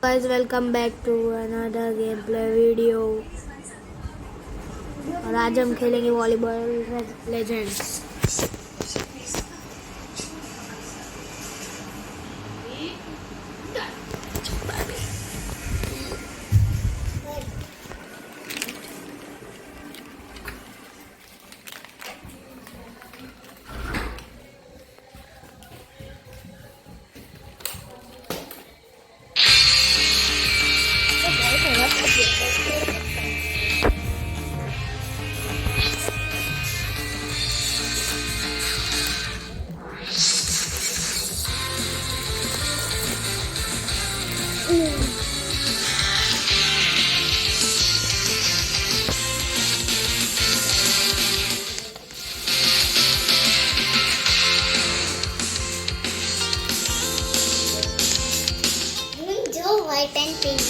Guys, welcome back to another gameplay video। और आज हम खेलेंगे volleyball legends. White and pink.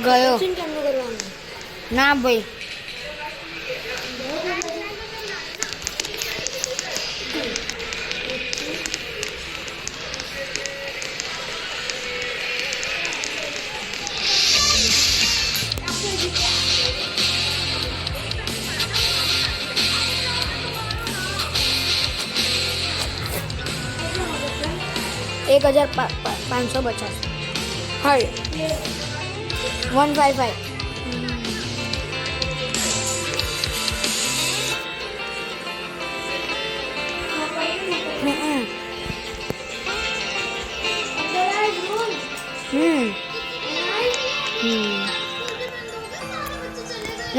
ગયો ના ભાઈ एक 1550 हाय 155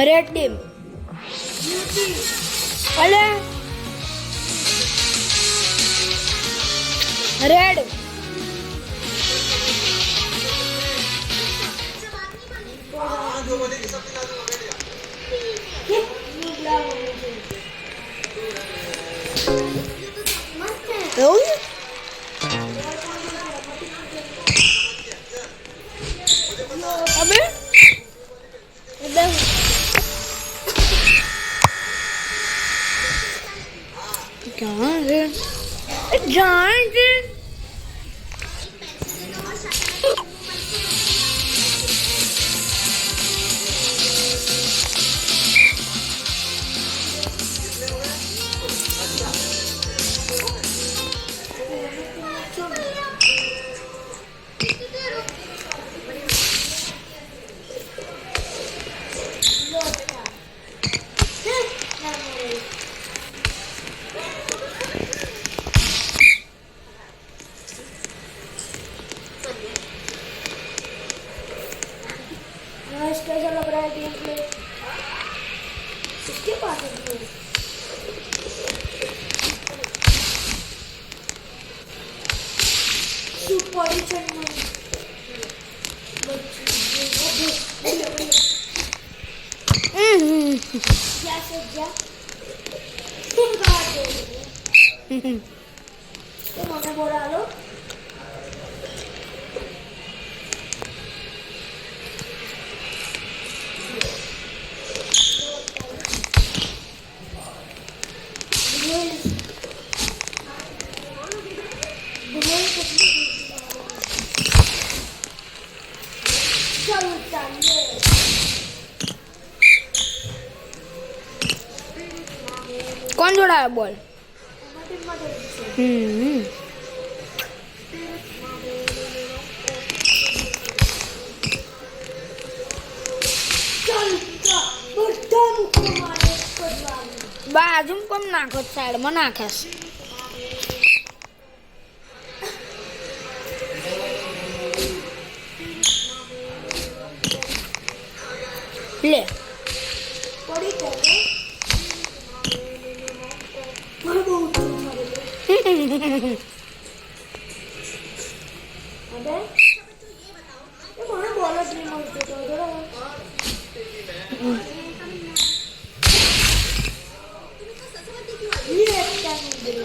रेड टीम अरे रेड अबे जान कैसा लग रहा है गेम प्ले? किसके पास है गेम? सुपर चैनल क्या से क्या तुम कहाँ हो? तुम हमें बोला लो कौन जोड़ा है बॉल? बाजू कम नाखो साइड में नाखेस ले पड़ी અબે એ મને બોલ જ નહીં મળતો તો બરાબર ये क्या नहीं पड़ी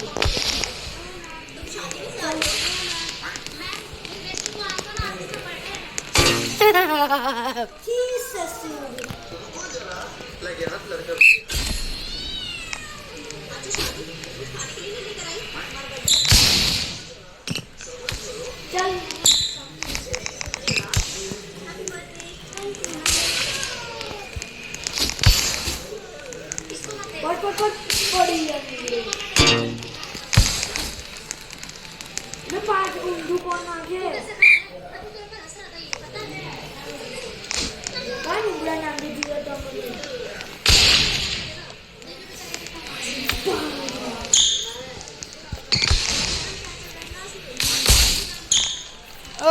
मैं 5 ઊંધું કોણ નાખે કાન ઉંગલા નાખી દીધો તો મને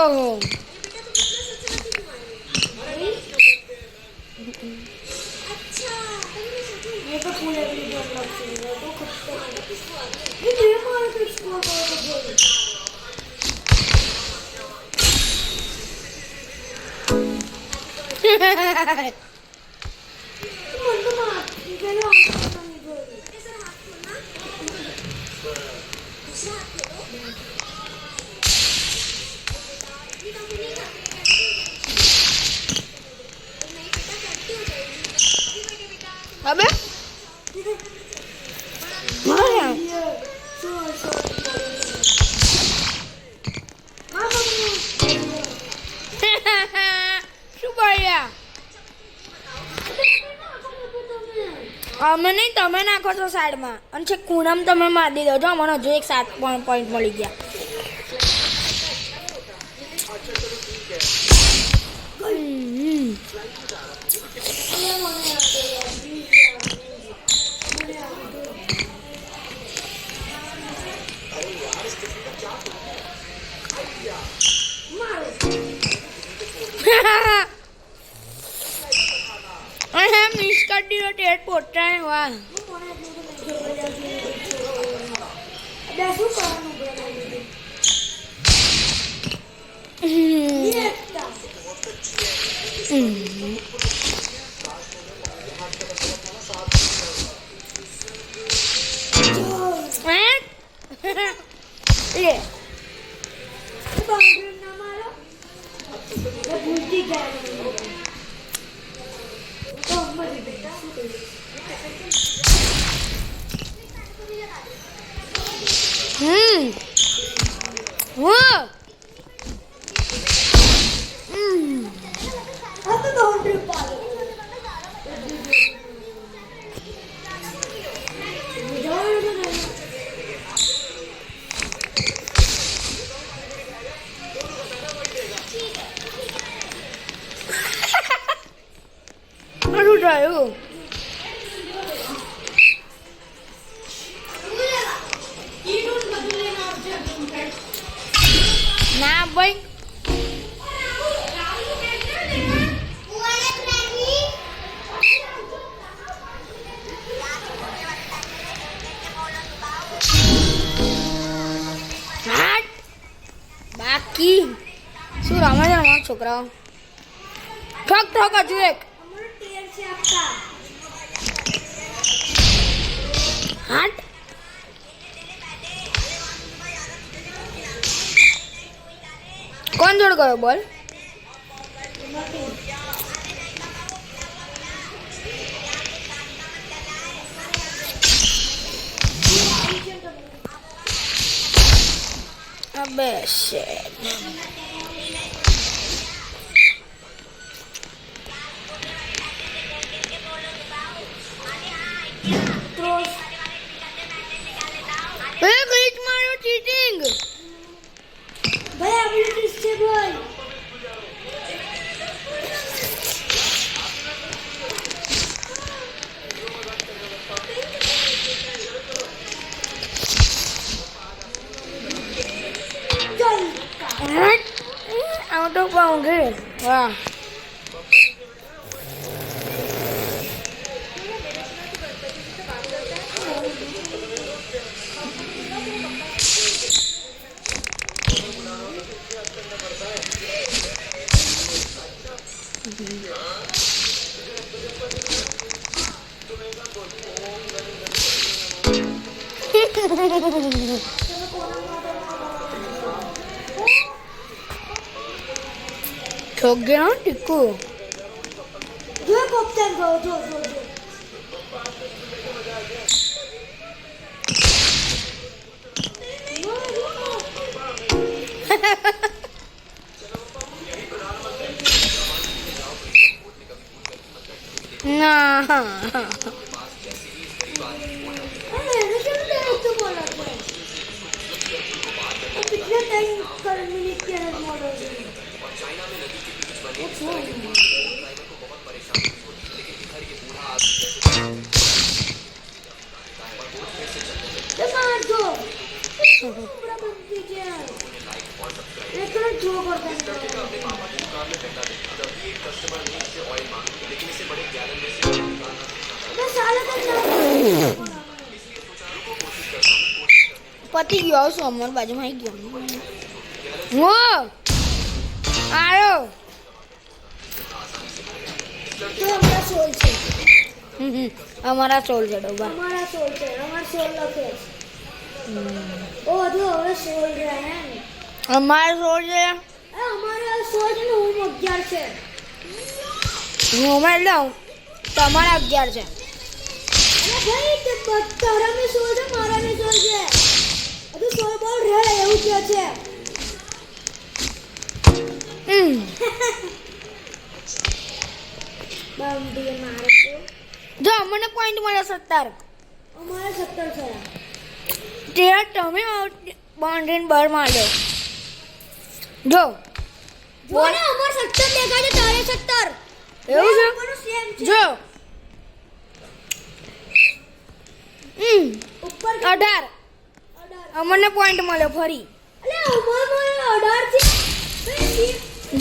ઓહો ये तो पूरे वीडियो ब्लॉग से है तो खत्म ये मेरे मार के स्कोर करो तो बोल मन तो मार ये लो नहीं बोल ऐसा हाथ खोलना दूसरा हाथ खोलो ये तो नहीं करते नहीं बेटा करती हो जाएगी बेटा अबे અમે નહીં તમે નાખો છો સાઈડમાં અને છે ખૂણામાં તમે મારી દીધો છો મને હજુ એક 7 પોઈન્ટ મળી ગયા પોટા વાહ ના ભાઈ બાકી શું રમે છે અમારા છોકરાઓ ઠોક ઠોક હજુ એક હાટ કોણ જોડ ગયો બોલ અબે શેટ चीटिंग भाई अभी से बोल आउट ऑफ बाउंड्री वाह ઠોક ગયો ટીકુ. જો પોપટન ગયો જો જો જો ના એને કેમ તો બોલા છે कितने टाइम पर मिनट के अंदर मॉडल मार दो पूरा बंद कीजिए लेकिन जो करते हैं साला का પતી ગયો સોમવાર બાજુમાં આવી ગયો. હો આવ્યો. तो हमारा सोल से અમારા સોલ છે ડોબા. हमारा सोल से हमारा सोल लगे ओ जो हमारा सोल रहा है અમારા સોલ છે. हमारा सोल है ना वो 11 से હું અમારે લઉં તમારા 11 છે. अरे भाई ते तारा में सोल है मारा में सोल है अरे सोल बोल रहा है એવું क्या છે बाउंड्री मारे को જો મને પોઈન્ટ મળે 17. हमारा 17 છે ત્યાં તમે બાઉન્ડ્રીને બહાર માર્યો. જો જો ને हमारा 17 દેખાય છે તારે 17 એવું છે? हमारा सेम છે જો ઉપર 18 અમને પોઈન્ટ મળ્યો ફરી. અલે અમારો 18 છે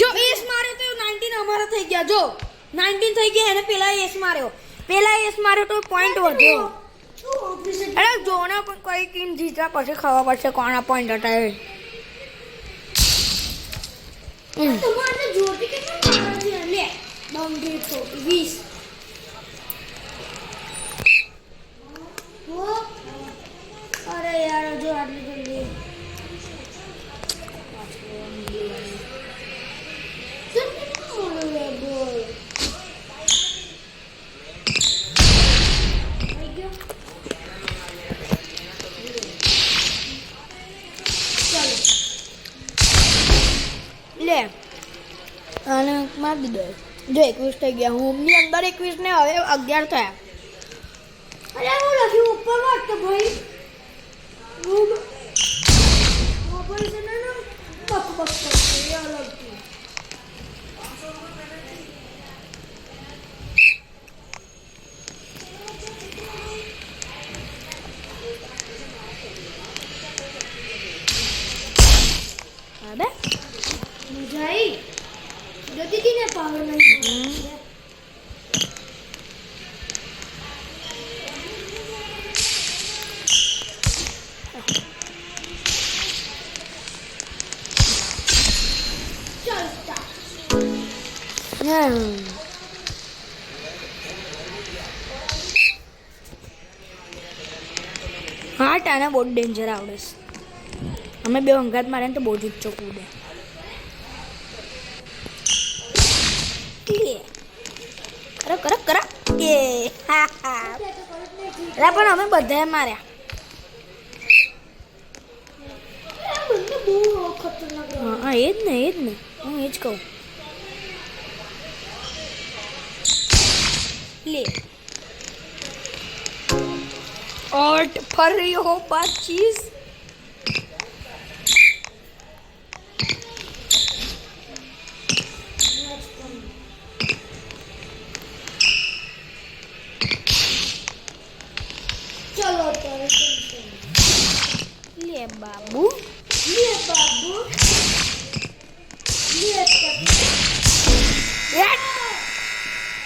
જો એસ માર્યો તો 19 અમારા થઈ ગયા. જો 19 થઈ ગયા અને પેલા એસ માર્યો તો પોઈન્ટ વધ્યો. અરે જો ને પણ કઈ ટીમ જીતા પછી ખબર પડશે કોના પોઈન્ટ હતા એ. તમારે જોટી કેટલા મારા છે લે બાઉન્ડ્રી તો 20 वो अरे यार जो आदमी जल्दी तुम कितना बोलो ये बोल લે અને મારી દીધો. જો 21 થઈ ગયા. હોમની અંદર 21 ને હવે 11 થયા. अरे वो लगी ऊपर वाट तो भाई वो ऊपर से ना बक बक करते ये लगती અબે मजा आई जो दीदी ने पावर नहीं હા ટાને બહુ ડેન્જર આવડે છે. અમે બે અંગાત મારે ને તો બહુ જ ઊંચો કૂદે. કરો કરો કરો એ હા હા રા પણ અમે બધાએ માર્યા. बंदे बो खतरनाक હા એ જ ને હું એ જ કહું. લે ઓટ ફર્યો બાચીસ. चलो तेरे લે બાબુ ये बाबू ये યાર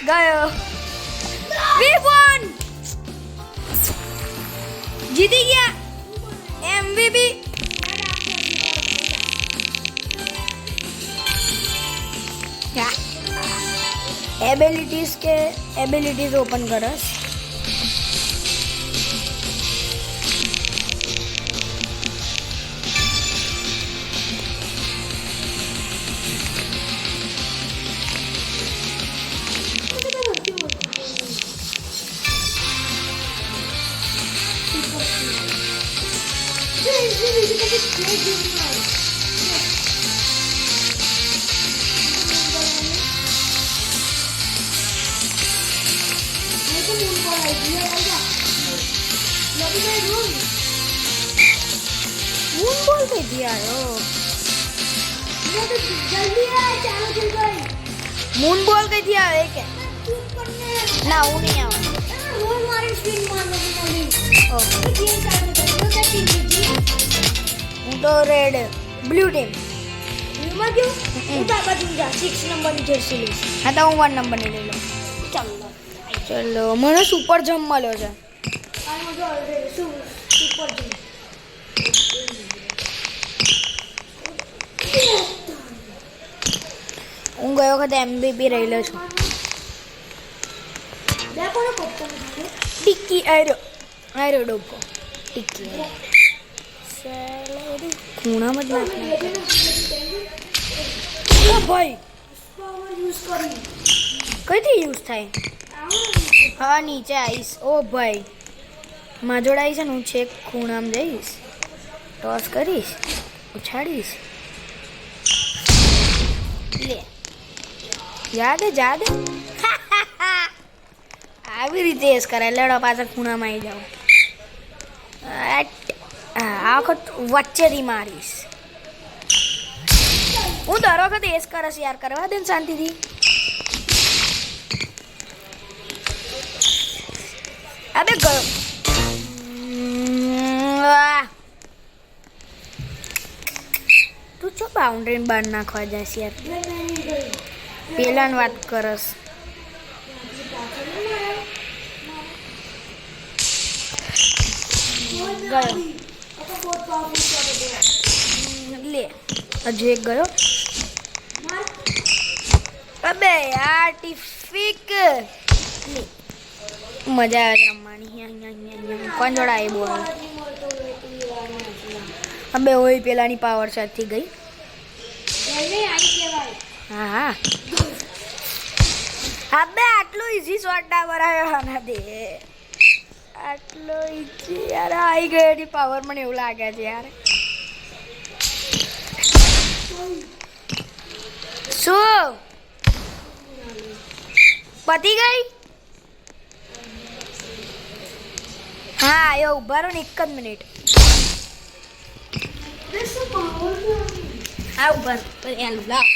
ગયો. વી વન જીતી ગયા. MVP એબિલિટીઝ ઓપન કરસ. બીજી કદી પ્લે ગેમમાં મૂન બોલ કઈથી આવ્યો? જલ્દી આ ચાલો જલ્દી ભાઈ મૂન બોલ કઈથી આવે કે? ચૂપ કરને ના હું નહીં આવે. રોલ મારી સ્ક્રીન માં નથી મળી ઓહ, તો ગેમ ચાલુ કરી તો કે ટીમ જીતી હું તો રેડ બ્લુ ટીમ. એમાં ક્યું હું બાબા તું જા 6 નંબરની જર્સી લઈશ હા તો હું 1 નંબરની લઈ લઉં. ચાલો ચલો મને સુપર જમ્પ મળ્યો છે. આનો જો શું સુપર ટીમ હું ગયો વખતે MVP રહેલો છું. બે કોને કપ્તાન થાય ટિક્કી આયરો ડોકો ટિક્કી સેલેરી ખૂણામાં જ નાખ. ઓ ભાઈ પાવર યુઝ કરી કઈથી યુઝ થાય? હા નીચે આવીશ. ઓ ભાઈ માં જોડે આવીશ ને હું છેક ખૂણામાં જઈશ, ટોસ કરીશ, ઉછાડીશ. લે યાદ યાદ આવી રીતે એસ કરાય. લડો પાછળ ખૂણામાં આવી જાઓ. આ વખત વચ્ચેથી મારીશ. હું દર વખતે એસ કરશ યાર, કરવા દે ને શાંતિથી. અબે ગયો. તું છો બાઉન્ડ્રી બહાર નાખવા જઈશ યાર? પેલા વાત કરસ. ગયો લે હજુ એક ગયો. અબે યાર ટિફિક લે મજા આવે છે રમવાની. કોણ જોડા એ બોલ? અબે ઓય પેલાની પાવર સાથે ગઈ. હા હા અબે આટલો ઈઝી શોટ ના બરાબર આના દે. આટલો ઈઝી યાર આવી ગયો એની પાવર. મને એવું લાગે છે યાર. શું પતી ગઈ? હા એ ઉભા રહો ને 1 જ મિનિટ. હા ઉભા રહો એનું લાવ.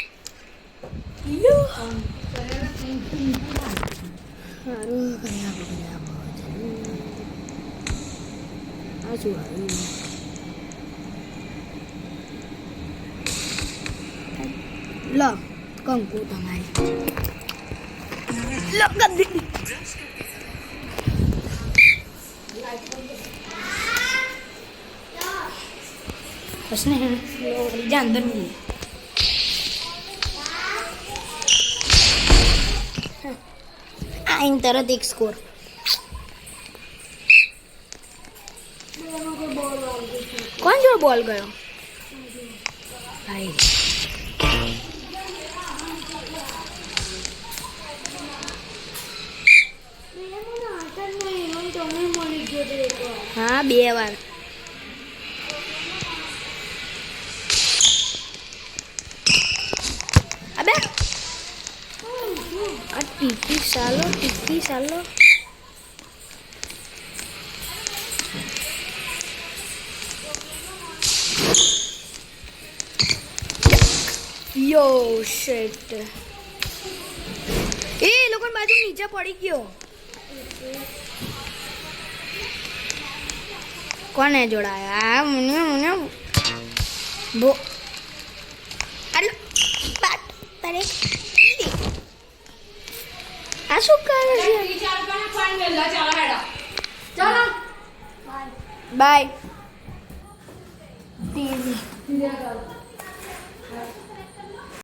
લો કંકુ તમારી લો ગંદી. बस नहीं जा अंदर में इन तरह एक स्कोर. कौन जो बॉल गयो भाई? हाँ 2 વાર. अबे टिक्की सालो यो शिट. ए लोगन बाजू नीचे पड़ी गयो. कौन है जोड़ाया? मुने बो अरे बात तारे आ શું કરે છે? ચાલો બાય ટીવી.